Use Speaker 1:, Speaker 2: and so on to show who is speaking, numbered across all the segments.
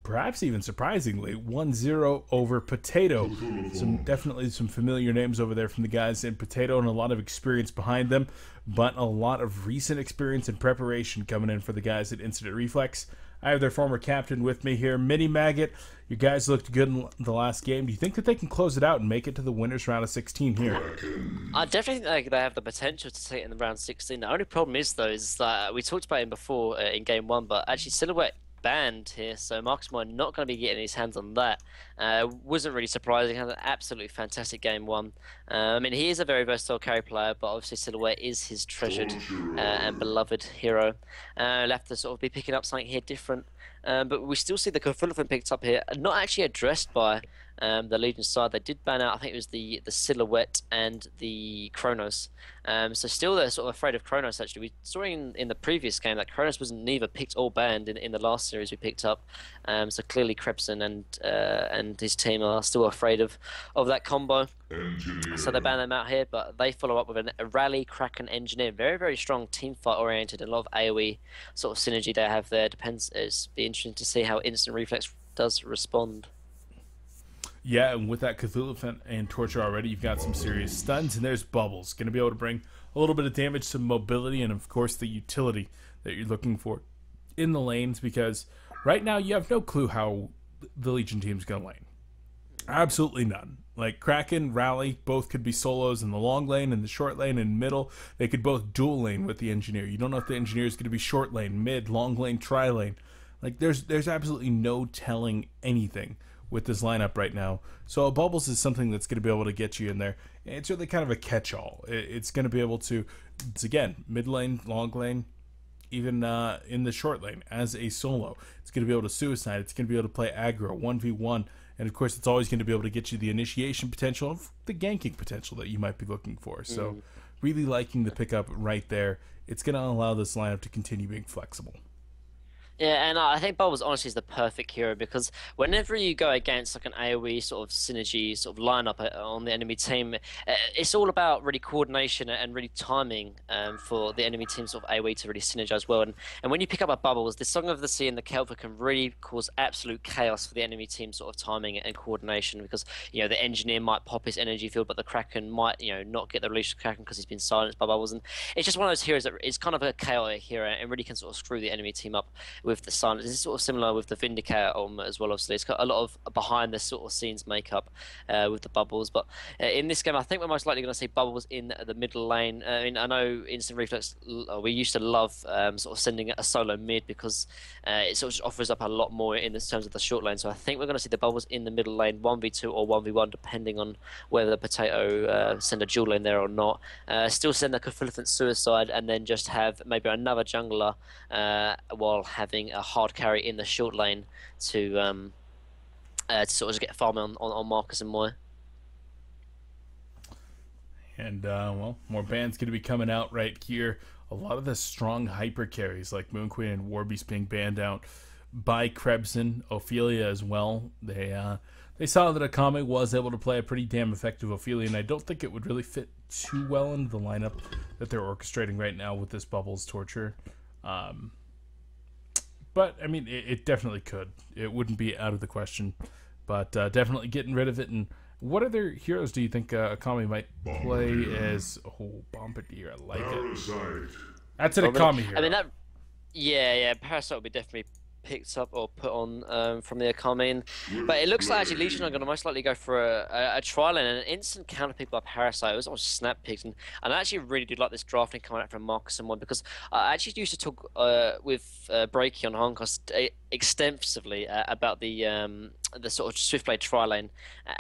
Speaker 1: perhaps even surprisingly, 1-0 over Potato. Definitely some familiar names over there from the guys in Potato and a lot of experience behind them, but a lot of recent experience and preparation coming in for the guys at Incident Reflex. I have their former captain with me here, Mini Maggot. You guys looked good in the last game. Do you think that they can close it out and make it to the winners round of 16 here?
Speaker 2: I definitely think they have the potential to take it in the round 16. The only problem is, though, is that we talked about him before in game 1, but actually Silhouette banned here, so Marcus Moore not going to be getting his hands on that. Wasn't really surprising. Had an absolutely fantastic game 1. I mean, he is a very versatile carry player, but obviously Silhouette is his treasured and beloved hero. He'll have to sort of be picking up something here different. But we still see the Cthulhu picked up here, not actually addressed by the Legion side. They did ban out, I think it was the Silhouette and the Kronos. So still they're sort of afraid of Kronos, actually. We saw in the previous game that Kronos was neither picked or banned in the last series we picked up. So clearly Krebson and his team are still afraid of that combo. So they ban them out here, but they follow up with a Rally, Kraken, Engineer. Very, very strong team fight oriented, and a lot of AoE sort of synergy they have there. It'll be interesting to see how Instant Reflex does respond.
Speaker 1: Yeah, and with that Cthulhu and Torture already, you've got some serious stuns, and there's Bubbles. Going to be able to bring a little bit of damage, some mobility, and of course the utility that you're looking for in the lanes, because right now you have no clue how the Legion team's going to lane. Absolutely none. Like Kraken, Rally, both could be solos in the long lane, in the short lane, and middle. They could both dual lane with the Engineer. You don't know if the Engineer is going to be short lane, mid, long lane, tri lane. Like there's absolutely no telling anything with this lineup right now. So Bubbles is something that's going to be able to get you in there. It's really kind of a catch-all. It's going to be able to, it's again, mid lane, long lane, even in the short lane as a solo. It's going to be able to suicide. It's going to be able to play aggro, 1v1. And of course, it's always going to be able to get you the initiation potential of the ganking potential that you might be looking for. So really liking the pickup right there. It's going to allow this lineup to continue being flexible.
Speaker 2: Yeah, and I think Bubbles honestly is the perfect hero, because whenever you go against like an AoE sort of synergy sort of lineup on the enemy team, it's all about really coordination and really timing for the enemy team sort of AoE to really synergize well. And when you pick up a Bubbles, the Song of the Sea and the Kelper can really cause absolute chaos for the enemy team sort of timing and coordination, because the Engineer might pop his energy field, but the Kraken might not get the release of Kraken because he's been silenced by Bubbles. And it's just one of those heroes that is kind of a chaotic hero and really can sort of screw the enemy team up with the silence. It's sort of similar with the Vindicator ultimate as well. Obviously, it's got a lot of behind the sort of scenes makeup with the Bubbles. But in this game, I think we're most likely going to see Bubbles in the middle lane. I mean, I know Instant Reflex, we used to love sort of sending a solo mid, because it sort of just offers up a lot more in terms of the short lane. So I think we're going to see the Bubbles in the middle lane, 1v2 or 1v1, depending on whether the Potato send a dual lane there or not. Still send the Cthulhu suicide, and then just have maybe another jungler while having a hard carry in the short lane to sort of just get farming on Marcus and Moy.
Speaker 1: And well, more bans going to be coming out right here. A lot of the strong hyper carries like Moon Queen and Warbeast being banned out by Krebson, Ophelia as well. They saw that Akame was able to play a pretty damn effective Ophelia, and I don't think it would really fit too well into the lineup that they're orchestrating right now with this Bubbles Torture. But, I mean, it definitely could. It wouldn't be out of the question. But definitely getting rid of it. And what other heroes do you think Akame might play as? Oh, Bombardier, I like it. That's an Akame hero.
Speaker 2: I mean, yeah, Parasite would be definitely picked up or put on from the Akame. But it looks like actually Legion are going to most likely go for a trial and an instant counter pick by Parasite. It was almost snap picked, and I actually really did like this drafting coming out from Marcus and One, because I actually used to talk with Breaky on Hongcast extensively about the sort of Swiftblade tri-lane,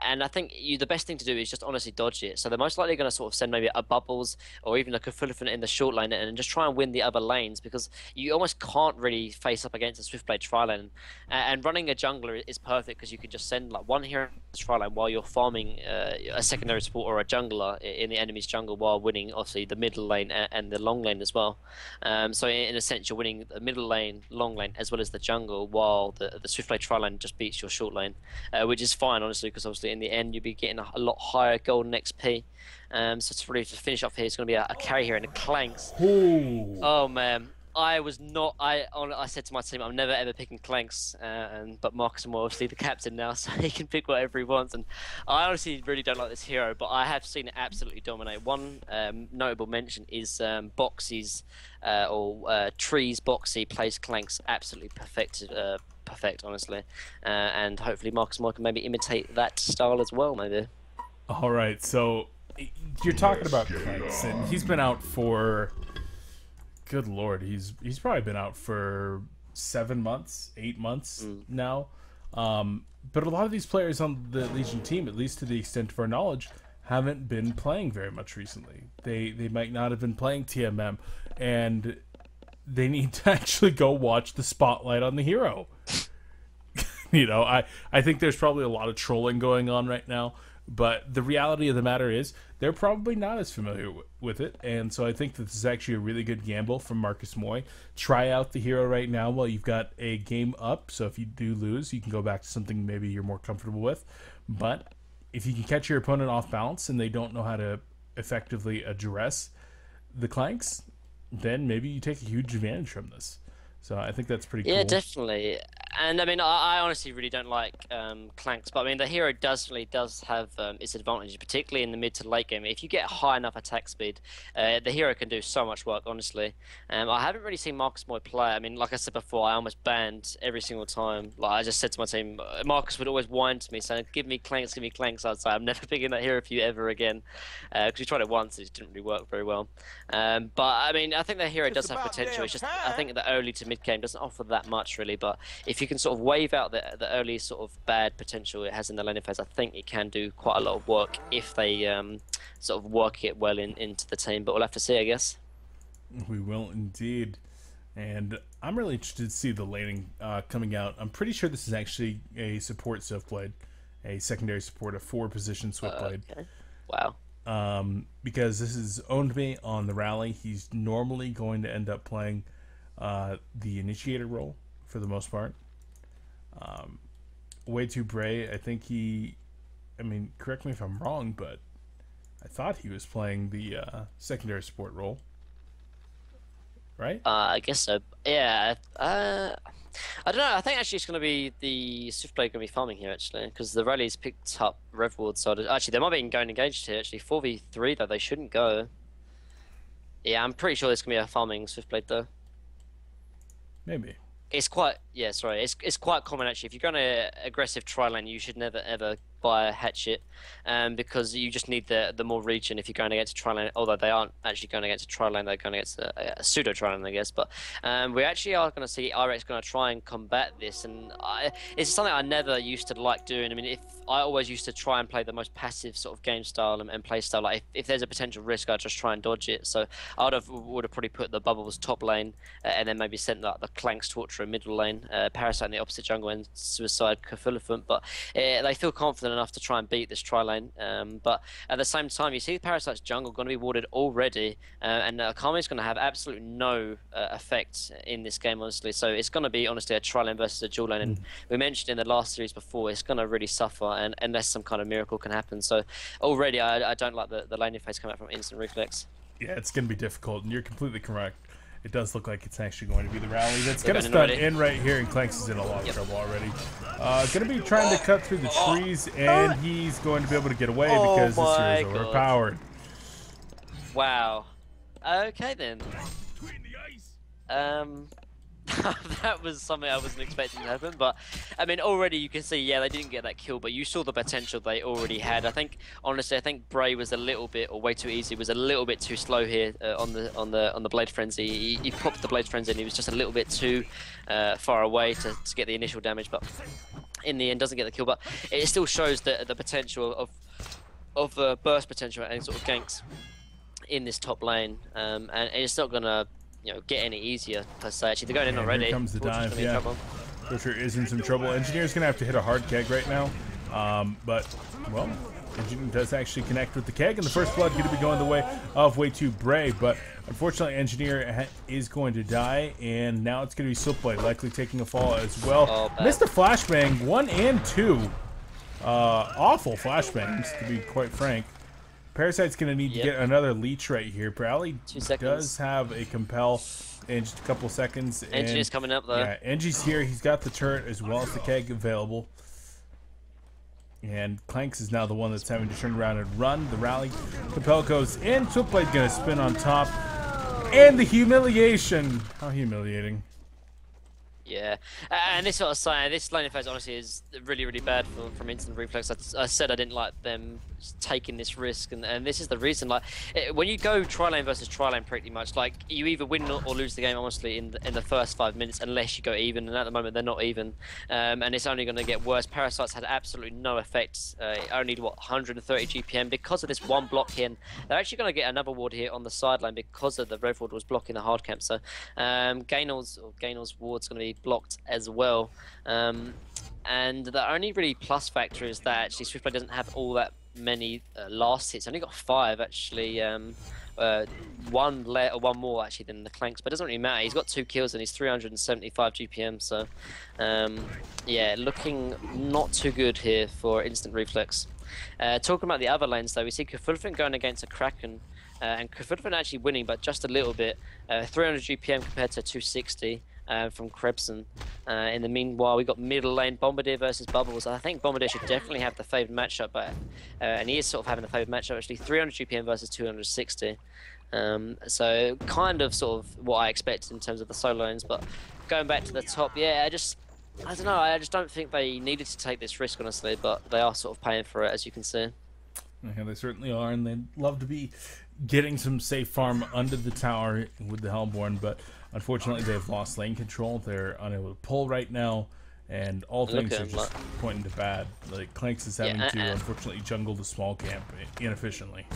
Speaker 2: and I think the best thing to do is just honestly dodge it. So they're most likely going to sort of send maybe a Bubbles or even a Cthulhu in the short lane and just try and win the other lanes, because you almost can't really face up against a Swiftblade tri-lane. And running a jungler is perfect, because you can just send like one hero to the tri-lane while you're farming a secondary support or a jungler in the enemy's jungle, while winning obviously the middle lane and the long lane as well. So in a sense, you're winning the middle lane, long lane, as well as the jungle, while the Swiftblade tri-lane just beats your short lane, which is fine, honestly, because obviously in the end you'll be getting a lot higher golden XP. So to really finish off here, it's going to be a carry here and a Clanks.
Speaker 1: Ooh.
Speaker 2: Oh man, I was not. I said to my team, I'm never ever picking Clanks, but Marcus is obviously the captain now, so he can pick whatever he wants. And I honestly really don't like this hero, but I have seen it absolutely dominate. One notable mention is Boxy's Trees. Boxy plays Clanks absolutely perfect, honestly, and hopefully Marcus Moore can maybe imitate that style as well, maybe.
Speaker 1: All right, so you're talking about Clanks, and he's been out for. Good Lord, he's probably been out for 7 months, 8 months now. But a lot of these players on the Legion team, at least to the extent of our knowledge, haven't been playing very much recently. They might not have been playing TMM, and they need to actually go watch the spotlight on the hero. You know, I think there's probably a lot of trolling going on right now, but the reality of the matter is they're probably not as familiar with it, and so I think that this is actually a really good gamble from Marcus Moy. Try out the hero right now while you've got a game up, so if you do lose, you can go back to something maybe you're more comfortable with. But if you can catch your opponent off balance and they don't know how to effectively address the Clanks, then maybe you take a huge advantage from this. So I think that's pretty cool.
Speaker 2: Yeah, definitely. And I mean, I honestly really don't like Clanks, but I mean, the hero does have its advantages, particularly in the mid to late game. If you get high enough attack speed, the hero can do so much work, honestly. I haven't really seen Marcus Moy play. I mean, like I said before, I almost banned every single time. Like I just said to my team, Marcus would always whine to me saying, give me Clanks, give me Clanks. I'd say, I'm never picking that hero for you ever again. Because we tried it once, it didn't really work very well. But I mean, I think the hero does have potential. It's just, I think the early to mid game doesn't offer that much, really. But if you can sort of wave out the early sort of bad potential it has in the laning phase, I think it can do quite a lot of work if they sort of work it well into the team. But we'll have to see, I guess.
Speaker 1: We will indeed. And I'm really interested to see the laning coming out. I'm pretty sure this is actually a support Swiftblade, a secondary support, a 4-position Swiftblade.
Speaker 2: Okay. Wow.
Speaker 1: Because this is owned me on the rally. He's normally going to end up playing the initiator role for the most part. Way too Bray, I think I mean, correct me if I'm wrong, but I thought he was playing the secondary support role. Right?
Speaker 2: I guess so. Yeah. I don't know. I think actually it's going to be the Swiftblade going to be farming here, actually, because the rally's picked up Revward. So actually, they might be going engaged here, actually. 4v3, though, they shouldn't go. Yeah, I'm pretty sure there's going to be a farming Swiftblade, though.
Speaker 1: Maybe.
Speaker 2: It's quite, yeah, sorry. It's quite common, actually. If you're going to aggressive tri-lane, you should never, ever buy a hatchet, because you just need the more region if you're going against a tri-lane, although they aren't actually going against a tri-lane, they're going against a pseudo tri-lane, I guess. But we actually are going to see iRex going to try and combat this, and it's something I never used to like doing. I mean, I always used to try and play the most passive sort of game style and play style. Like if there's a potential risk, I'd just try and dodge it. So I would have probably put the Bubbles top lane, and then maybe sent the Clanks Torture in middle lane, Parasite in the opposite jungle, and Suicide Cthulhu. But they feel confident enough to try and beat this tri-lane. But at the same time, you see the Parasite's jungle going to be warded already, and Kami's going to have absolutely no effect in this game, honestly. So it's going to be, honestly, a tri-lane versus a dual lane. And we mentioned in the last series before, it's going to really suffer, and unless some kind of miracle can happen. So already, I don't like the laning phase coming out from instant reflex.
Speaker 1: Yeah, it's going to be difficult, and you're completely correct. It does look like it's actually going to be the rally that's going to stun in right here, and Clanks is in a lot of trouble already. Going to be trying to cut through the trees, and he's going to be able to get away because this here is overpowered.
Speaker 2: Wow. Okay then. That was something I wasn't expecting to happen, but I mean, already you can see, yeah, they didn't get that kill, but you saw the potential they already had. I think, honestly, I think Bray was a little bit, or way too easy, was a little bit too slow here on the Blade Frenzy. He popped the Blade Frenzy, and he was just a little bit too far away to get the initial damage, but in the end, doesn't get the kill. But it still shows the potential of burst potential and sort of ganks in this top lane, and it's not gonna, you know, get any easier per se. Actually, they're going in already.
Speaker 1: Here comes the dive. Yeah, Torture is in some trouble. Engineer's gonna have to hit a hard keg right now, but well, Engineer does actually connect with the keg, and the first blood going to be going the way of Way Too Bray, but unfortunately, Engineer is going to die, and now it's going to be Silkblade likely taking a fall as well. Missed a flashbang, 1 and 2. Awful flashbangs, to be quite frank. Parasite's going to need to get another leech right here. Bradley does have a compel in just a couple seconds.
Speaker 2: Engine is coming up though.
Speaker 1: Yeah, Engie's here. He's got the turret as well as the keg available. And Clanks is now the one that's having to turn around and run. The rally. Capel goes in. Switchblade gonna spin on top. And the humiliation. How humiliating.
Speaker 2: Yeah, and this sort of sign, this laning phase honestly is really, really bad from Instant Reflex. I said I didn't like them taking this risk, and this is the reason. Like, when you go tri-lane versus tri-lane, pretty much, like, you either win or lose the game, honestly, in the first 5 minutes, unless you go even, and at the moment they're not even, and it's only going to get worse. Parasites had absolutely no effect, only, what, 130 GPM because of this one block here, and they're actually going to get another ward here on the sideline because of the Rev ward was blocking the hard camp, so Gaynor's ward's going to be blocked as well, and the only really plus factor is that actually Swiftblade doesn't have all that many last hits. Only got 5 actually, one more actually than the Clanks, but it doesn't really matter. He's got 2 kills and he's 375 GPM, so yeah, looking not too good here for Instant Reflex. Talking about the other lanes though, we see Cthulhu going against a Kraken, and Cthulhu actually winning, but just a little bit. 300 GPM compared to 260. From Krebson. In the meanwhile, we got middle lane Bombardier versus Bubbles. I think Bombardier should definitely have the favoured matchup, but and he is sort of having the favoured matchup actually. 300 GPM versus 260. So kind of sort of what I expected in terms of the solo lanes. But going back to the top, yeah, I don't know. I just don't think they needed to take this risk, honestly. But they are sort of paying for it, as you can see.
Speaker 1: Yeah, they certainly are, and they'd love to be getting some safe farm under the tower with the Hellborn, but unfortunately they've lost lane control. They're unable to pull right now, and all things are just pointing to bad. Like, Clanks is having to unfortunately jungle the small camp inefficiently.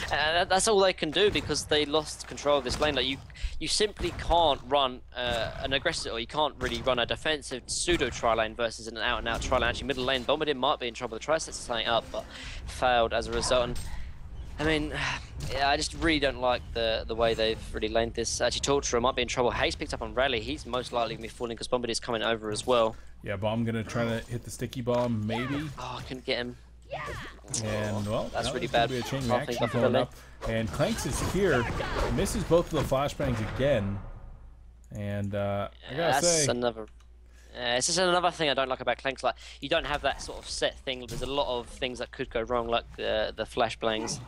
Speaker 2: That's all they can do because they lost control of this lane. Like, you simply can't run an aggressive, or you can't really run a defensive pseudo tri lane versus an out and out tri lane. Actually, middle lane Bombardier might be in trouble. The tri sets something up, but failed as a result. And I mean, yeah, I just really don't like the way they've really laned this. Actually, Torturer might be in trouble. Hayes picked up on Rally. He's most likely going to be falling because Bombardier's coming over as well.
Speaker 1: Yeah, Bomb going to try to hit the sticky bomb, maybe.
Speaker 2: Oh, I couldn't get him.
Speaker 1: And, well,
Speaker 2: that's really bad.
Speaker 1: Be a chain reaction going up. And Clanks is here. Misses both of the flashbangs again. And, I gotta say...
Speaker 2: It's just another thing I don't like about Clanks. Like, you don't have that sort of set thing. There's a lot of things that could go wrong, like the flashbangs.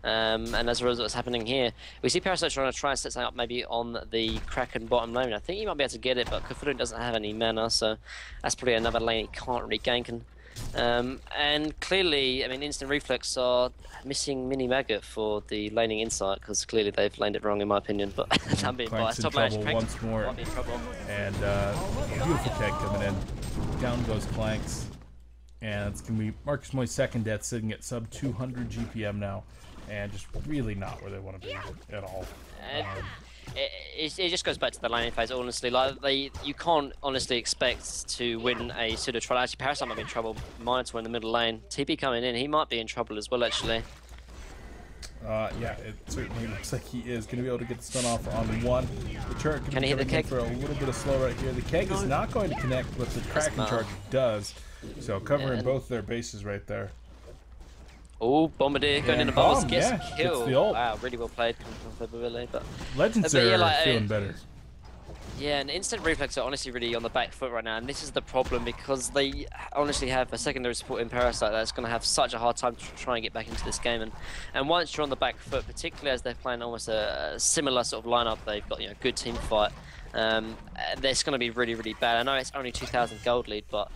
Speaker 2: And as a result, what's happening here, we see Parasite trying to set something up maybe on the Kraken bottom lane. I think he might be able to get it, but Cthulhu doesn't have any mana, so that's probably another lane he can't really gank. And clearly, I mean, Instant Reflex are missing Mini Maggot for the laning insight, because clearly they've laned it wrong in my opinion, but I'm being biased. Top lane
Speaker 1: once more, and beautiful keg coming in. Down goes Clanks, and it's going to be Marcus Moy's second death, sitting at sub 200 GPM now, and just really not where they want to be at all.
Speaker 2: It just goes back to the laning phase, honestly. Like, you can't honestly expect to win a pseudo trial. Actually, Parasite might be in trouble. Minotaur in the middle lane. TP coming in, he might be in trouble as well, actually.
Speaker 1: Yeah, it certainly looks like he is going to be able to get the stun off on one. The turret
Speaker 2: can he hit the keg
Speaker 1: for a little bit of slow right here. The keg is not going to connect, but the Kraken charge does. So covering both their bases right there.
Speaker 2: Oh, Bombardier going in the bubbles, gets
Speaker 1: killed.
Speaker 2: Wow, really well played. But
Speaker 1: Legends are feeling better.
Speaker 2: Yeah, and Instant Reflex are honestly really on the back foot right now, and this is the problem because they honestly have a secondary support in Parasite that's going to have such a hard time to try and get back into this game. And once you're on the back foot, particularly as they're playing almost a similar sort of lineup, they've got, you know, good team fight. That's going to be really, really bad. I know it's only 2,000 gold lead, but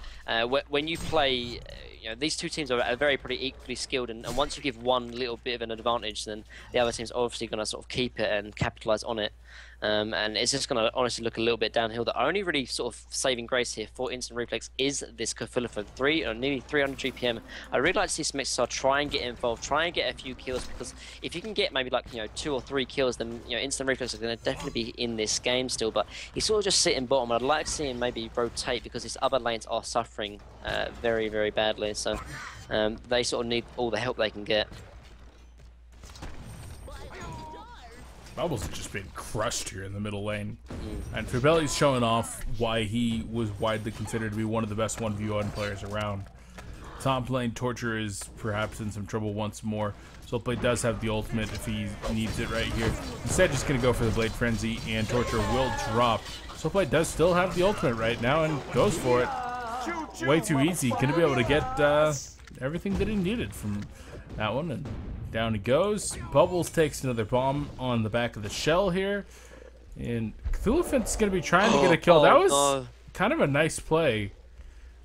Speaker 2: when you play, you know, these two teams are very pretty equally skilled, and once you give one little bit of an advantage, then the other team's obviously going to sort of keep it and capitalize on it. And it's just going to honestly look a little bit downhill. The only really sort of saving grace here for Instant Reflex is this Cthulhu for nearly 300 GPM. I really like to see some XR try and get involved, try and get a few kills, because if you can get maybe like, you know, 2 or 3 kills, then, you know, Instant Reflex are going to definitely be in this game still. But he's sort of just sitting bottom. I'd like to see him maybe rotate, because his other lanes are suffering very, very badly. So they sort of need all the help they can get.
Speaker 1: Bubbles has just been crushed here in the middle lane. And Fabelli's showing off why he was widely considered to be one of the best 1v1 players around. Top lane Torture is perhaps in some trouble once more. Soulblade does have the ultimate if he needs it right here. Instead, just going to go for the Blade Frenzy, and Torture will drop. Soulblade does still have the ultimate right now and goes for it. Way too easy. Going to be able to get everything that he needed from that one, and down he goes. Bubbles takes another bomb on the back of the shell here, and Cthulhufin's going to be trying to get a kill. That was kind of a nice play.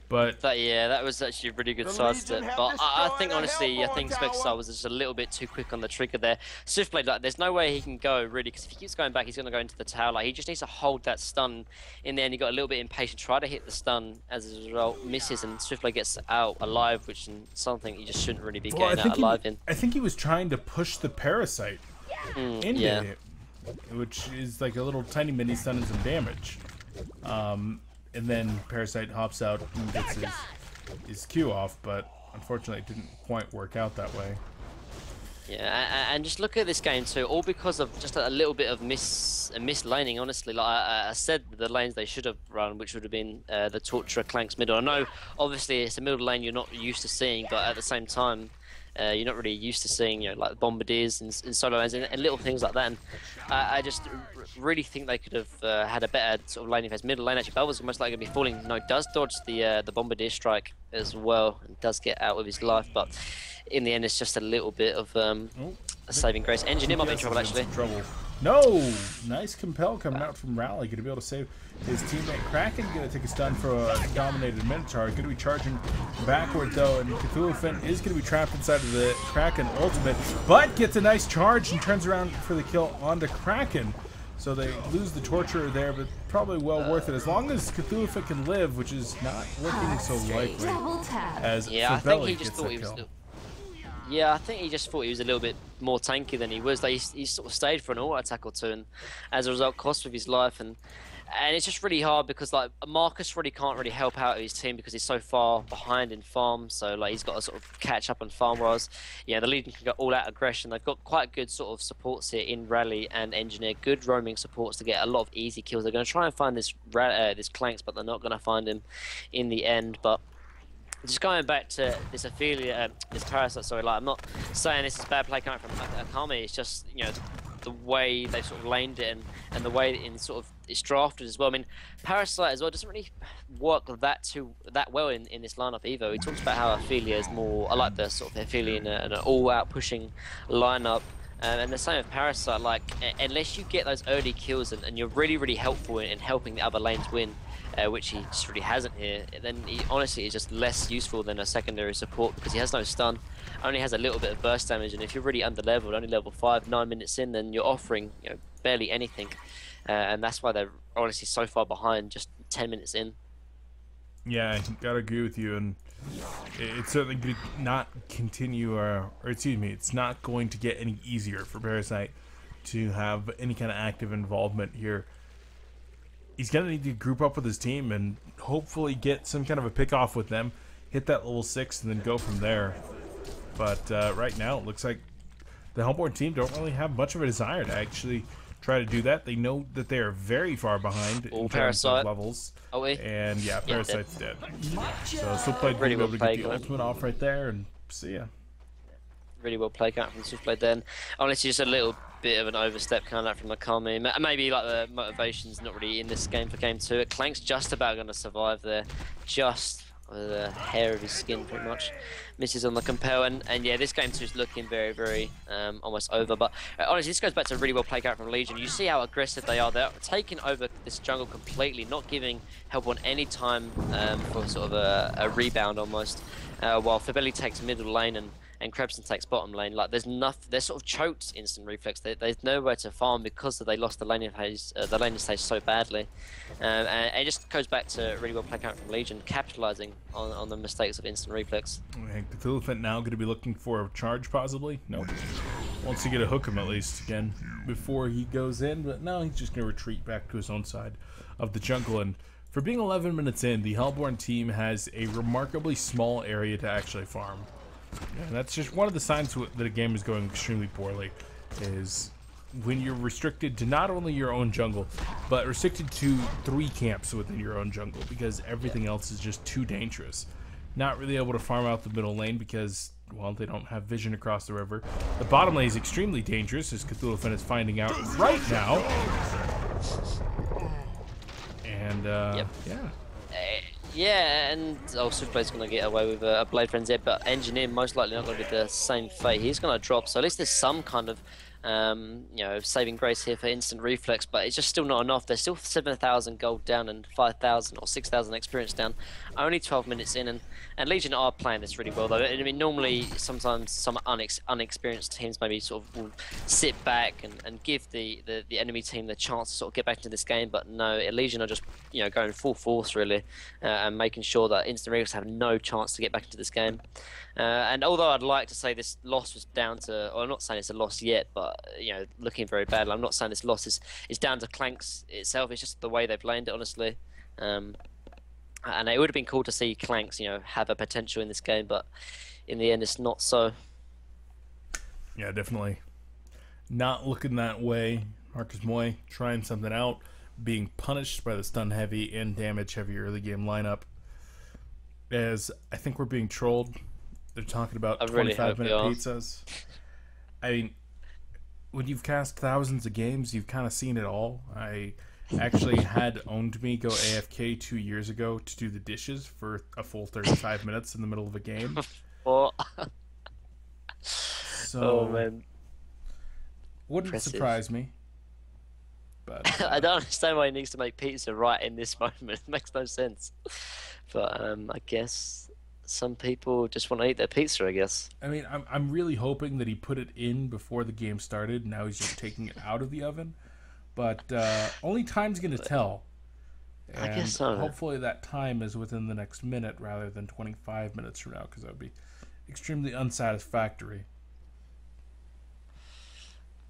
Speaker 1: But
Speaker 2: yeah, that was actually a really good sidestep. But I think, honestly, I think Spectre was just a little bit too quick on the trigger there. Swiftblade, like, there's no way he can go, really, because if he keeps going back, he's going to go into the tower. Like, he just needs to hold that stun in there, and he got a little bit impatient, try to hit the stun, as a result, misses, and Swiftblade gets out alive, which is something he just shouldn't really be getting out alive in.
Speaker 1: I think he was trying to push the Parasite into it, which is like a little tiny mini stun and some damage. And then Parasite hops out and gets his Q off, but unfortunately it didn't quite work out that way.
Speaker 2: Yeah, and just look at this game too, all because of just a little bit of mislaning, honestly. Like I said, the lanes they should have run, which would have been the Torture Clanks middle. I know, obviously, it's a middle lane you're not used to seeing, but at the same time, you're not really used to seeing, like bombardiers and solo lanes and little things like that. And I just really think they could have had a better sort of laning phase. Middle lane, actually, Belva's almost like going to be falling. No, does dodge the bombardier strike as well, and does get out with his life, but in the end, it's just a little bit of a saving grace. Engineer might be in trouble, actually.
Speaker 1: No! Nice compel coming out from Rally. Going to be able to save his teammate. Kraken going to take a stun for a dominated Minotaur. Going to be charging backward, though, and Cthulhufin is going to be trapped inside of the Kraken ultimate, but gets a nice charge and turns around for the kill onto Kraken. So they lose the Torturer there, but probably well worth it. As long as Cthulhufin can live, which is not looking so likely. As
Speaker 2: I think he just thought he was... Yeah, I think he just thought he was a little bit more tanky than he was. Like, he sort of stayed for an auto attack or two, and as a result, cost with his life. And it's just really hard because, like, Marcus really can't really help out his team because he's so far behind in farm. So, like, he's got to sort of catch up on farm. Whereas, yeah, the Legion can go all out aggression. They've got quite good sort of supports here in Rally and Engineer. Good roaming supports to get a lot of easy kills. They're going to try and find this Clanks, but they're not going to find him in the end. But just going back to this this Parasite, sorry, like, I'm not saying this is bad play coming from Akami, it's just, the way they sort of laned it and the way in sort of it's drafted as well. I mean, Parasite as well doesn't really work that well in this lineup either. He talks about how Ophelia is more, I like the sort of Ophelia in an all-out pushing lineup. And the same with Parasite, like, unless you get those early kills and you're really, really helpful in helping the other lanes win, which he just really hasn't here, then he honestly is just less useful than a secondary support because he has no stun, only has a little bit of burst damage, and if you're really under leveled, only level 5, 9 minutes in, then you're offering barely anything, and that's why they're honestly so far behind, just 10 minutes in.
Speaker 1: Yeah, I gotta agree with you, and it's certainly going to not continue, or excuse me, it's not going to get any easier for Parasite to have any kind of active involvement here. He's going to need to group up with his team and hopefully get some kind of a pick off with them, hit that level 6, and then go from there. But right now, it looks like the Hellborn team don't really have much of a desire to actually try to do that. They know that they are very far behind in terms of levels. And yeah, Parasite's dead. So Swiftblade will be able to get the ultimate off right there, and see ya.
Speaker 2: Really well played out from Swiftblade then. Honestly, just a little bit of an overstep kind of from Akami. Maybe like the motivation's not really in this game for game 2. Clank's just about going to survive there, just with a hair of his skin pretty much. Misses on the compel, and yeah, this game 2 is looking very, very almost over. But honestly, this goes back to a really well played out from Legion. You see how aggressive they are. They're taking over this jungle completely, not giving Hellborn any time for sort of a rebound almost. While Fabelli takes middle lane and Krebson takes bottom lane. Like, there's nothing, they're sort of choked instant reflex. There's nowhere to farm because they lost the laning phase, stage so badly. And it just goes back to really well played out from Legion, capitalizing on the mistakes of instant reflex.
Speaker 1: Cthulhufin now going to be looking for a charge, possibly? Nope. Wants to get a hook him at least again before he goes in, but no, he's just going to retreat back to his own side of the jungle. And for being 11 minutes in, the Hellborn team has a remarkably small area to actually farm. And that's just one of the signs that a game is going extremely poorly, is when you're restricted to not only your own jungle, but restricted to 3 camps within your own jungle, because everything else is just too dangerous. not really able to farm out the middle lane because, well, they don't have vision across the river. The bottom lane is extremely dangerous, as Cthulhu is finding out right now. And,
Speaker 2: Yep.
Speaker 1: yeah.
Speaker 2: Yeah, and Superblade's going to get away with a Blade Frenzy, but Engineer most likely not going to be the same fate. He's going to drop, so at least there's some kind of, you know, saving grace here for instant reflex, but it's just still not enough. There's still 7,000 gold down and 5,000 or 6,000 experience down. Only 12 minutes in, and Legion are playing this really well, though. I mean, normally, sometimes some unexperienced teams maybe sort of will sit back and give the enemy team the chance to sort of get back into this game, but no, Legion are just, you know, going full force, really, and making sure that instant reflex have no chance to get back into this game. And although I'd like to say this loss was down to, or I'm not saying it's a loss yet, but you know, looking very bad. I'm not saying this loss is down to Clanks itself. It's just the way they've laned it, honestly. And it would have been cool to see Clanks, you know, have a potential in this game, but in the end, it's not so.
Speaker 1: Yeah, definitely not looking that way. Marcus Moy trying something out, being punished by the stun heavy and damage heavy early game lineup. As I think we're being trolled. They're talking about 25-minute pizzas. I mean, when you've cast thousands of games, you've kind of seen it all. I actually had Owned Me go AFK 2 years ago to do the dishes for a full 35 minutes in the middle of a game.
Speaker 2: Oh,
Speaker 1: So,
Speaker 2: man.
Speaker 1: Wouldn't
Speaker 2: Impressive.
Speaker 1: surprise me. But
Speaker 2: I don't understand why he needs to make pizza right in this moment. It makes no sense. But I guess some people just want to eat their pizza, I guess.
Speaker 1: I mean, I'm really hoping that he put it in before the game started. Now he's just taking it out of the oven. But only time's going to tell.
Speaker 2: I
Speaker 1: And
Speaker 2: guess so.
Speaker 1: hopefully that time is within the next minute rather than 25 minutes from now, because that would be extremely unsatisfactory.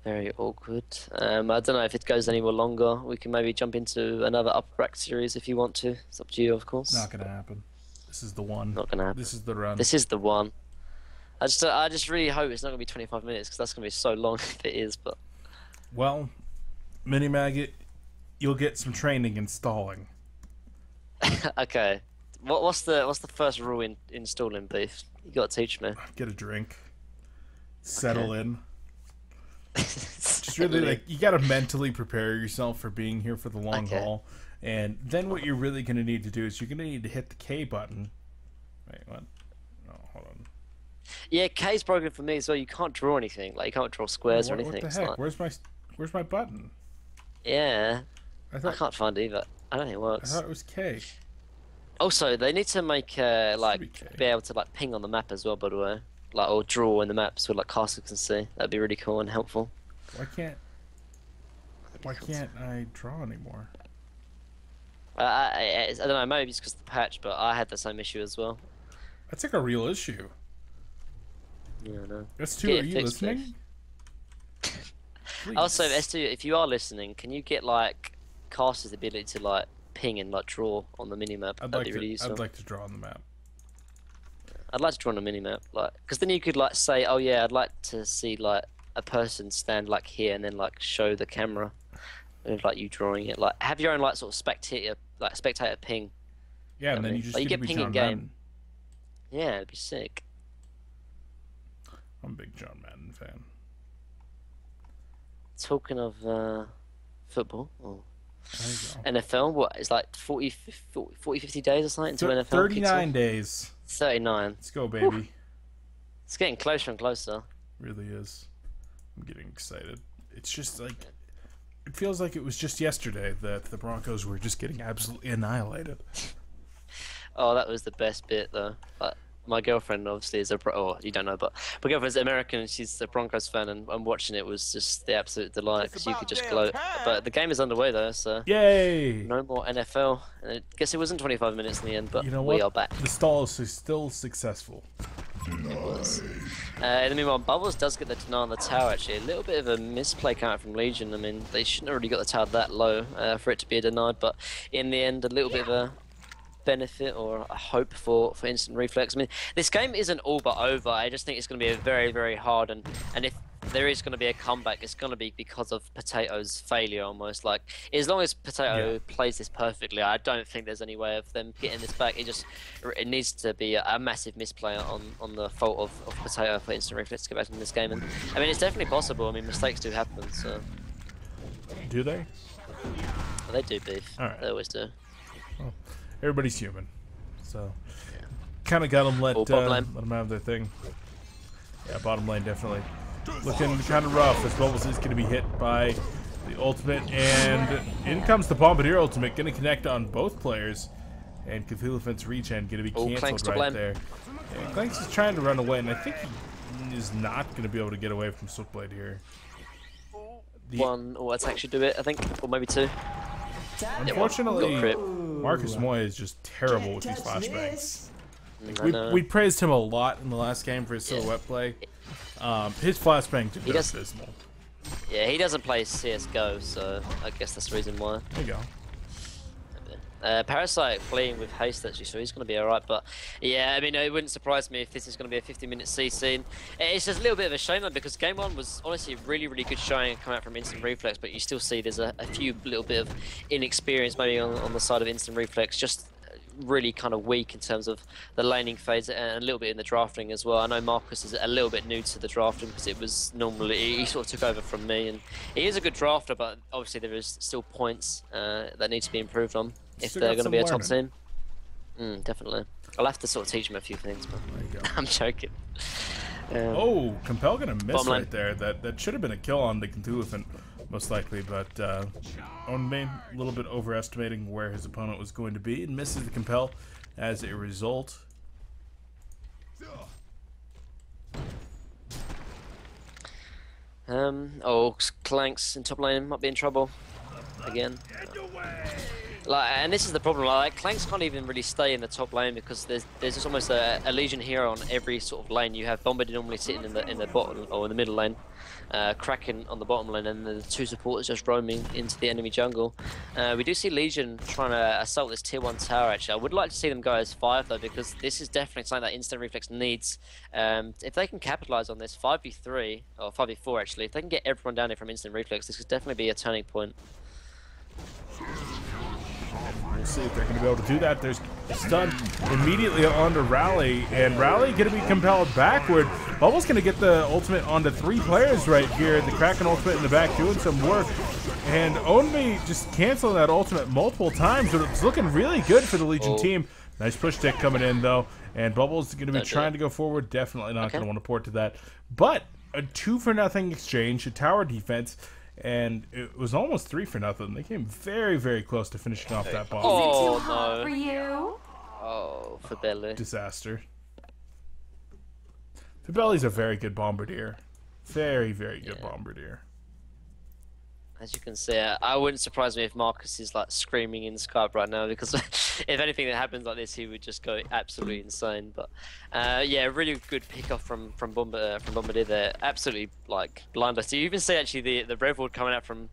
Speaker 2: Very awkward. I don't know if it goes any more longer. We can maybe jump into another upper bracket series if you want to. It's up to you, of course.
Speaker 1: Not going to happen. This is the one.
Speaker 2: Not gonna happen.
Speaker 1: This is the run.
Speaker 2: This is the one. I just really hope it's not gonna be 25 minutes because that's gonna be so long if it is. But
Speaker 1: Well, Mini Maggot, you'll get some training in stalling.
Speaker 2: okay, what's the first rule in installing beef? You gotta teach me.
Speaker 1: Get a drink. Settle in. Just
Speaker 2: Just
Speaker 1: really, like, you gotta mentally prepare yourself for being here for the long
Speaker 2: Okay.
Speaker 1: haul. And then what you're really gonna need to do is you're gonna need to hit the K button. Wait, what? Oh, hold on.
Speaker 2: Yeah, K's broken for me as well. You can't draw anything. Like you can't draw squares or anything.
Speaker 1: What the
Speaker 2: It's
Speaker 1: heck?
Speaker 2: like-
Speaker 1: Where's my button?
Speaker 2: yeah,
Speaker 1: I
Speaker 2: I
Speaker 1: thought
Speaker 2: can't find it either. I don't think it
Speaker 1: I
Speaker 2: works.
Speaker 1: thought it was K.
Speaker 2: Also, they need to make like
Speaker 1: be K.
Speaker 2: be able to like ping on the map as well. By the way, like or draw in the map so like casters can see. That'd be really cool and helpful.
Speaker 1: Why can't I draw anymore?
Speaker 2: I don't know. Maybe it's because of the patch, but I had the same issue as well.
Speaker 1: That's like a real issue.
Speaker 2: Yeah, I know.
Speaker 1: S2,
Speaker 2: Get
Speaker 1: are
Speaker 2: it
Speaker 1: you
Speaker 2: fixed,
Speaker 1: listening?
Speaker 2: Also,
Speaker 1: Please.
Speaker 2: S2, if you are listening, can you get like casters the ability to like ping and like draw on the minimap? That'd be really useful.
Speaker 1: I'd like to draw on the map.
Speaker 2: I'd like to draw on a minimap, like, because then you could like say, oh yeah, I'd like to see like a person stand like here and then like show the camera of like you drawing it. Like have your own like sort of spectator ping.
Speaker 1: Yeah, and
Speaker 2: I
Speaker 1: then
Speaker 2: mean,
Speaker 1: you just
Speaker 2: like, you
Speaker 1: get
Speaker 2: get
Speaker 1: to be
Speaker 2: ping
Speaker 1: John
Speaker 2: in game.
Speaker 1: Madden.
Speaker 2: Yeah, it'd be sick.
Speaker 1: I'm a big John Madden fan.
Speaker 2: Talking of football or
Speaker 1: There you go.
Speaker 2: NFL, what it's like 40, 50 days or something until NFL
Speaker 1: 39
Speaker 2: kicks
Speaker 1: days.
Speaker 2: off? 39.
Speaker 1: Let's go, baby.
Speaker 2: It's getting closer and closer.
Speaker 1: Really is. I'm getting excited. It's just like, it feels like it was just yesterday that the Broncos were just getting absolutely annihilated.
Speaker 2: Oh, that was the best bit though. Like, my girlfriend obviously is oh, you don't know, but my girlfriend's American and she's a Broncos fan, and watching it was just the absolute delight because you could just gloat. But the game is underway though, so
Speaker 1: Yay!
Speaker 2: no more NFL. And I guess it wasn't 25 minutes in the end, but
Speaker 1: You know
Speaker 2: we
Speaker 1: what?
Speaker 2: are back.
Speaker 1: The stall is still successful.
Speaker 2: It was. In the meanwhile, Bubbles does get the deny on the tower actually. A little bit of a misplay coming out from Legion. I mean, they shouldn't have really got the tower that low for it to be denied, but in the end, a little bit of a benefit or a hope for instant reflex. I mean, this game isn't all but over. I just think it's going to be a very, very hard and if there is going to be a comeback, it's going to be because of Potato's failure almost. Like, as long as Potato plays this perfectly, I don't think there's any way of them getting this back. It needs to be a massive misplay on the fault of Potato for instant reflex to get back in this game. And I mean, it's definitely possible. I mean, mistakes do happen, so.
Speaker 1: Do they?
Speaker 2: Well, they do, Beef.
Speaker 1: All right.
Speaker 2: They always do.
Speaker 1: Well, everybody's human, so kind of got them let them have their thing. Yeah, bottom lane definitely looking kind of rough as Bubbles is going to be hit by the ultimate, and in comes the Bombardier ultimate, going to connect on both players, and Cthulhu's regen going to be canceled right there. Yeah, Clanks is trying to run away, and I think he is not going to be able to get away from Swiftblade here.
Speaker 2: One attack should do it, I think, or maybe two.
Speaker 1: Unfortunately, Marcus Moy is just terrible with these flashbangs. We praised him a lot in the last game for his silhouette play. His flashbang is abysmal.
Speaker 2: Yeah, he doesn't play CSGO, so I guess that's the reason why.
Speaker 1: There you go.
Speaker 2: Parasite fleeing with haste actually, so he's going to be alright. But yeah, I mean, it wouldn't surprise me if this is going to be a 50-minute C scene. It's just a little bit of a shame though, because game one was honestly a really good showing coming out from Instant Reflex, but you still see there's a few little bit of inexperience maybe on the side of Instant Reflex, just really kind of weak in terms of the laning phase and a little bit in the drafting as well. I know Marcus is a little bit new to the drafting because it was normally he sort of took over from me, and he is a good drafter, but obviously there is still points that need to be improved on if they're going to be a top team. Definitely. I'll have to sort of teach him a few things, but I'm joking.
Speaker 1: Oh, Compel gonna miss right there. That should have been a kill on the Cthulhu, most likely, but Onme a little bit overestimating where his opponent was going to be and misses the Compel as a result.
Speaker 2: Oh, Clanks in top lane might be in trouble again. And this is the problem. Like, Clanks can't even really stay in the top lane because there's just almost a Legion hero on every sort of lane. You have Bombardier normally sitting in the bottom or in the middle lane, Kraken on the bottom lane, and the two supporters just roaming into the enemy jungle. We do see Legion trying to assault this tier 1 tower. Actually, I would like to see them go as 5 though, because this is definitely something that Instant Reflex needs. If they can capitalize on this 5v3 or 5v4 actually, if they can get everyone down here from Instant Reflex, this could definitely be a turning point.
Speaker 1: We'll see if they're going to be able to do that. There's a stun immediately onto Rally, and Rally going to be compelled backward. Bubble's going to get the ultimate onto 3 players right here. The Kraken ultimate in the back doing some work. And Onme just canceling that ultimate multiple times, but it's looking really good for the Legion team. Nice push stick coming in, though. And Bubble's going to be trying to go forward. Definitely not going to want to port to that. But a 2-for-0 exchange, a tower defense. And it was almost 3-for-0. They came very close to finishing off that bomb.
Speaker 2: Oh, no. For you? Oh, Fabelli.
Speaker 1: Disaster. Fabelli's a very good Bombardier. Very good Bombardier.
Speaker 2: As you can see, I wouldn't surprise me if Marcus is like screaming in Skype right now, because if anything that happens like this, he would just go absolutely insane. But yeah, really good pick off from Bombardier there. Absolutely like blinder. So you even see actually the Revward coming out from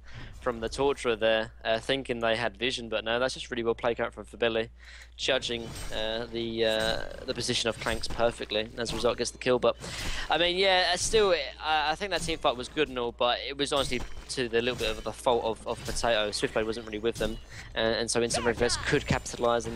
Speaker 2: the Torturer there, thinking they had vision, but no, that's just really well played out from Fabelli, judging the position of Clanks perfectly, and as a result gets the kill. But I mean, yeah, still, I think that team fight was good and all, but it was honestly to the little bit of the fault of Potato. Swiftblade wasn't really with them, and so Instant Reflex could capitalise,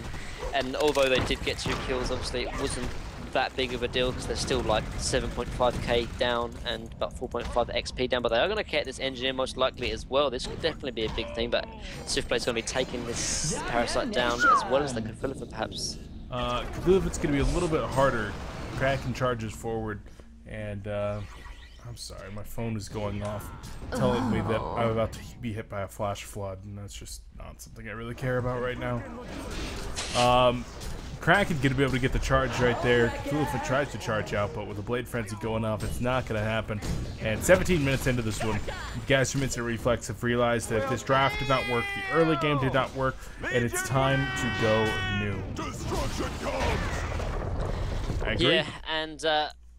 Speaker 2: and although they did get 2 kills, obviously it wasn't that big of a deal because they're still like 7.5k down and about 4.5 XP down, but they are going to get this engineer most likely as well. This could definitely be a big thing, but Swiftblade's going to be taking this Parasite down as well as the Cthulhu perhaps.
Speaker 1: Cthulhu's going to be a little bit harder. Kraken charges forward, and I'm sorry, my phone is going off telling me that I'm about to be hit by a flash flood, and that's just not something I really care about right now. Kraken going to be able to get the charge right there. Cthulhu tries to charge out, but with the Blade Frenzy going off, it's not going to happen. And 17 minutes into this one, guys from Instant Reflex have realized that this draft did not work, the early game did not work, and it's time to go new. I agree.
Speaker 2: Yeah, and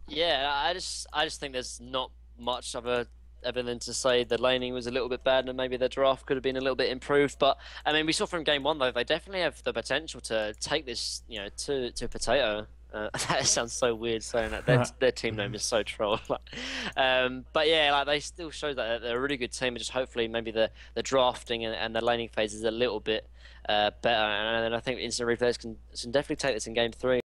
Speaker 2: yeah, I just think there's not much other than to say the laning was a little bit bad and maybe the draft could have been a little bit improved. But I mean, we saw from game 1 though, they definitely have the potential to take this, you know, to Potato. That sounds so weird saying that. Their team name is so troll. But yeah, like they still show that they're a really good team. Just hopefully maybe the drafting and the laning phase is a little bit better, and I think instant replayers can definitely take this in game 3.